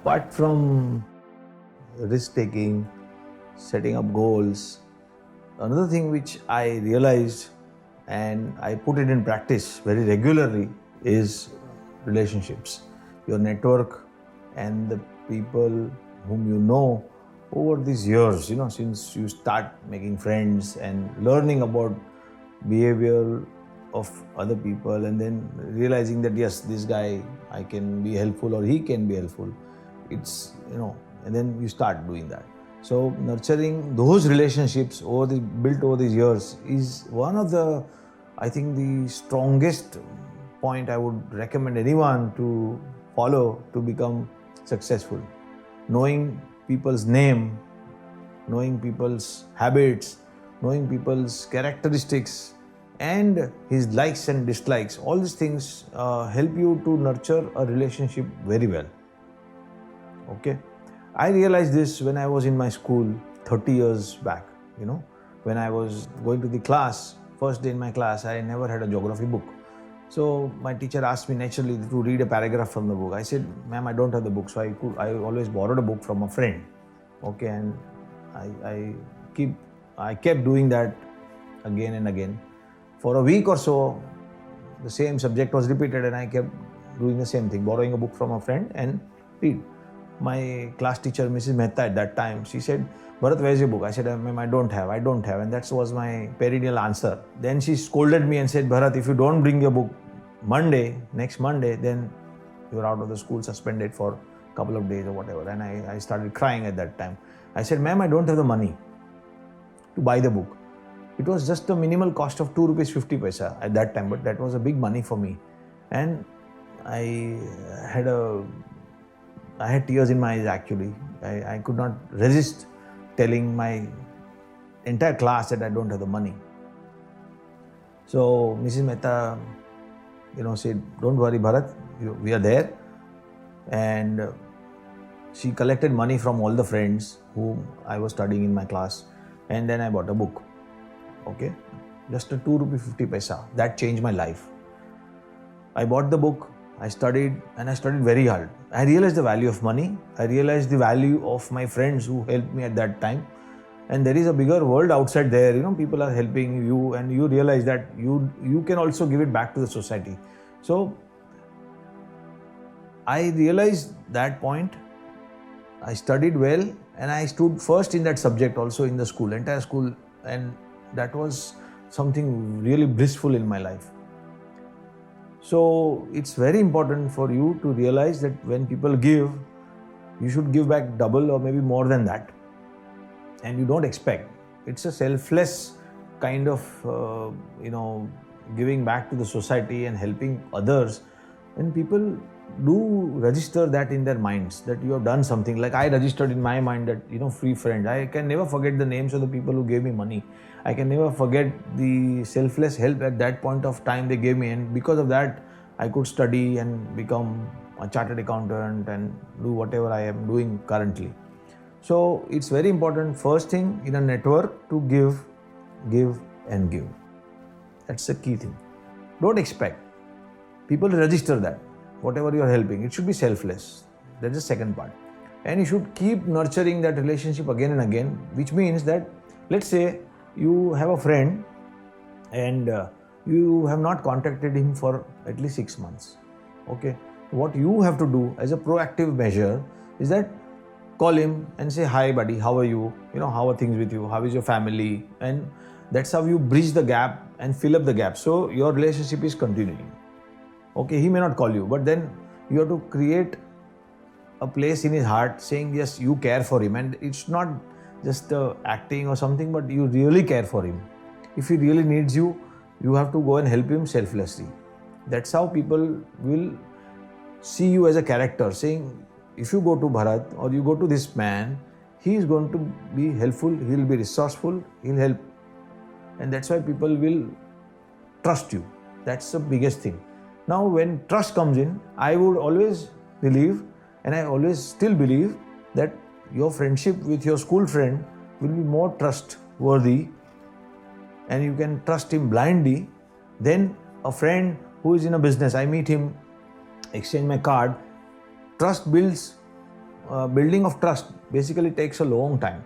apart from risk taking, setting up goals, another thing which I realized and I put it in practice very regularly is relationships. Your network and the people whom you know over these years, since you start making friends and learning about behavior of other people, and then realizing that yes, this guy I can be helpful or he can be helpful. It's and then you start doing that. So nurturing those relationships built over these years is one of the, I think, the strongest point I would recommend anyone to follow to become successful. Knowing people's name, knowing people's habits, knowing people's characteristics and his likes and dislikes, all these things help you to nurture a relationship very well. Okay, I realized this when I was in my school 30 years back. When I was going to the class, first day in my class, I never had a geography book. So my teacher asked me naturally to read a paragraph from the book. I said, "Ma'am, I don't have the book." So I always borrowed a book from a friend. Okay, and I kept doing that again and again. For a week or so, the same subject was repeated and I kept doing the same thing, borrowing a book from a friend and read. My class teacher, Mrs. Mehta, at that time, she said, "Bharat, where's your book?" I said, "Ma'am, I don't have. And that was my perennial answer. Then she scolded me and said, "Bharat, if you don't bring your book next Monday, then you're out of the school, suspended for a couple of days or whatever." And I started crying at that time. I said, "Ma'am, I don't have the money to buy the book." It was just the minimal cost of 2 rupees 50 paisa at that time, but that was a big money for me. And I had tears in my eyes actually. I could not resist telling my entire class that I don't have the money. So Mrs. Mehta, said, "Don't worry, Bharat, we are there." And she collected money from all the friends whom I was studying in my class. And then I bought a book. Okay, just a 2 rupee 50 paisa. That changed my life. I bought the book, I studied, and I studied very hard. I realized the value of money. I realized the value of my friends who helped me at that time. And there is a bigger world outside there. People are helping you, and you realize that you can also give it back to the society. So I realized that point. I studied well, and I stood first in that subject also in the school, entire school, and that was something really blissful in my life. So it's very important for you to realize that when people give, you should give back double or maybe more than that. And you don't expect. It's a selfless kind of, giving back to the society and helping others. When people do register that in their minds, that you have done something, like I registered in my mind that, free friend. I can never forget the names of the people who gave me money. I can never forget the selfless help at that point of time they gave me. And because of that, I could study and become a chartered accountant and do whatever I am doing currently. So it's very important, first thing in a network, to give and give. That's the key thing. Don't expect. People register that. Whatever you are helping, it should be selfless. That's the second part. And you should keep nurturing that relationship again and again, which means that, let's say you have a friend and you have not contacted him for at least 6 months. Okay. What you have to do as a proactive measure is that call him and say, "Hi buddy, how are you? How are things with you? How is your family?" And that's how you bridge the gap and fill up the gap. So your relationship is continuing. Okay, he may not call you, but then you have to create a place in his heart saying, yes, you care for him. And it's not just acting or something, but you really care for him. If he really needs you, you have to go and help him selflessly. That's how people will see you as a character, saying, if you go to Bharat or you go to this man, he is going to be helpful, he will be resourceful, he'll help. And that's why people will trust you. That's the biggest thing. Now, when trust comes in, I would always believe, and I always still believe, that your friendship with your school friend will be more trustworthy and you can trust him blindly than a friend who is in a business. I meet him, exchange my card. Trust builds building of trust basically takes a long time.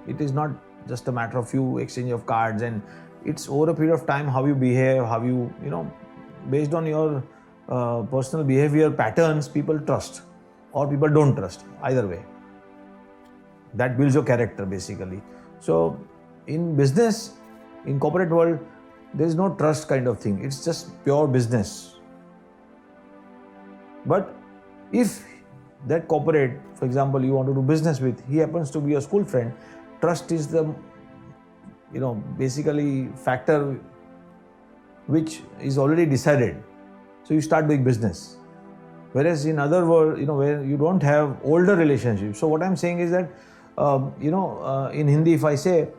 It is not just a matter of you exchange of cards, and it's over a period of time how you behave, how you based on your personal behavior patterns, people trust or people don't trust. Either way, that builds your character basically. So in business, in corporate world, there is no trust kind of thing. It's just pure business. But if that corporate, for example, you want to do business with, he happens to be a school friend, trust is the basically factor which is already decided. So you start doing business. Whereas in other world, where you don't have older relationships. So what I'm saying is that in Hindi, if I say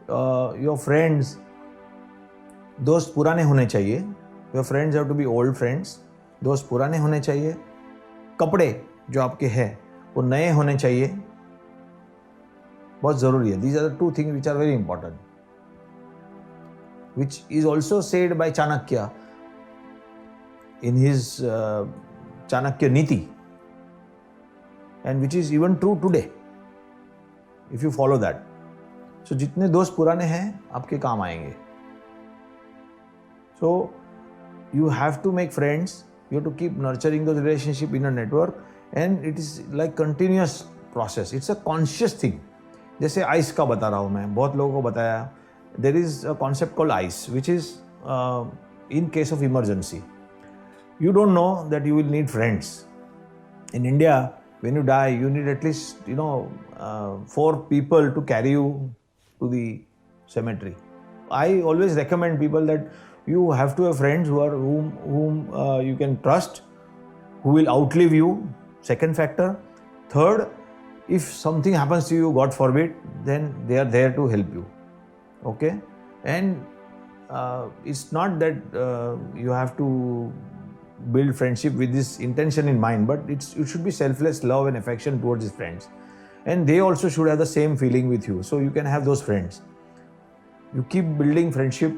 your friends, दोस्त पुराने होने चाहिए. Your friends have to be old friends. दोस्त पुराने होने चाहिए. कपड़े जो आपके हैं वो नए होने चाहिए. बहुत ज़रूरी है. These are the two things which are very important, which is also said by Chanakya in his Chanakya Niti, and which is even true today if you follow that. So जितने दोस्त पुराने हैं आपके काम आएंगे. So you have to make friends. You have to keep nurturing those relationships in a network, and it is like continuous process. It's a conscious thing. जैसे ice का बता रहा हूँ मैं, बहुत लोगों को बताया. There is a concept called ice, which is in case of emergency. You don't know that you will need friends. In India, when you die, you need at least 4 people to carry you to the cemetery. I always recommend people that you have to have friends whom you can trust, who will outlive you. Second factor. Third, if something happens to you, God forbid, then they are there to help you. Okay? And it's not that you have to build friendship with this intention in mind, but it should be selfless love and affection towards his friends. And they also should have the same feeling with you. So you can have those friends. You keep building friendship.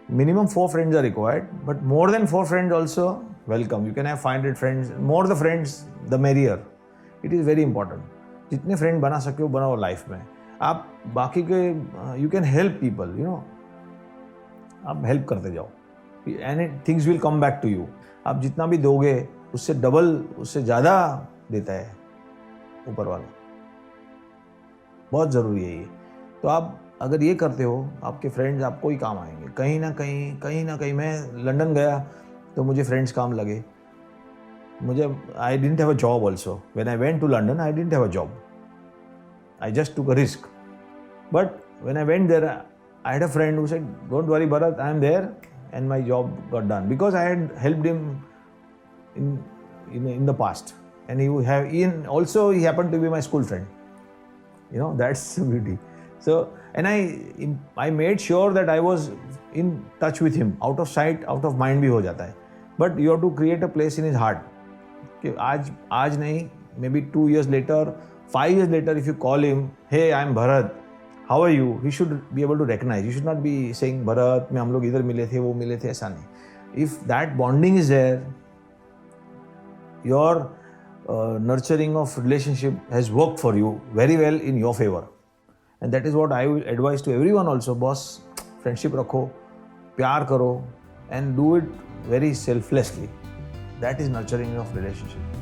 Minimum 4 friends are required, but more than 4 friends also welcome. You can have 500 friends. More the friends, the merrier. It is very important. जितने friend बना सके हो बनाओ life में. आप बाकी के you can help people, आप help करते जाओ. And things will come back to you. आप जितना भी दोगे उससे डबल, उससे ज़्यादा देता है ऊपर वाला. बहुत ज़रूरी है ये. तो आप अगर ये करते हो, आपके फ्रेंड्स आपको ही काम आएंगे. कहीं ना कहीं मैं लंदन गया तो मुझे फ्रेंड्स काम लगे. I didn't have a job also. When I went to London, I didn't have a job. I just took a risk. But when I went there, I had a friend who said, "Don't worry, Bharat, I am there," and my job got done because I had helped him in the past. And he happened to be my school friend. That's the beauty. So, and I made sure that I was in touch with him. Out of sight, out of mind भी हो जाता है. But you have to create a place in his heart. कि आज नहीं, maybe 2 years later, 5 years later, if you call him, "Hey, I'm Bharat. How are you?" He should be able to recognize. You should not be saying, "Bharat, हम लोग इधर मिले थे, वो मिले थे," ऐसा नहीं. If that bonding is there, your nurturing of relationship has worked for you very well in your favor. And that is what I will advise to everyone also. Boss, friendship रखो, प्यार करो, and do it very selflessly. That is nurturing of relationship.